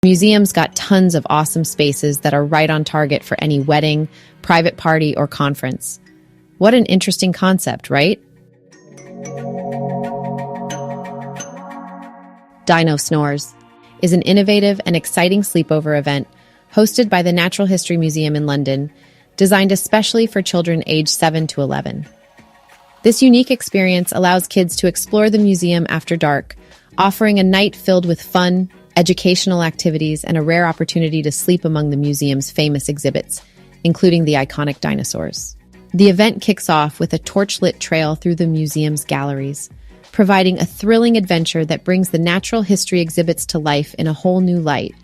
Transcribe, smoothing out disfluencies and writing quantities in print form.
Museum's got tons of awesome spaces that are right on target for any wedding, private party, or conference. What an interesting concept, right? Dino Snores is an innovative and exciting sleepover event hosted by the Natural History Museum in London, designed especially for children aged 7 to 11. This unique experience allows kids to explore the museum after dark, offering a night filled with fun, educational activities, and a rare opportunity to sleep among the museum's famous exhibits, including the iconic dinosaurs. The event kicks off with a torchlit trail through the museum's galleries, providing a thrilling adventure that brings the natural history exhibits to life in a whole new light.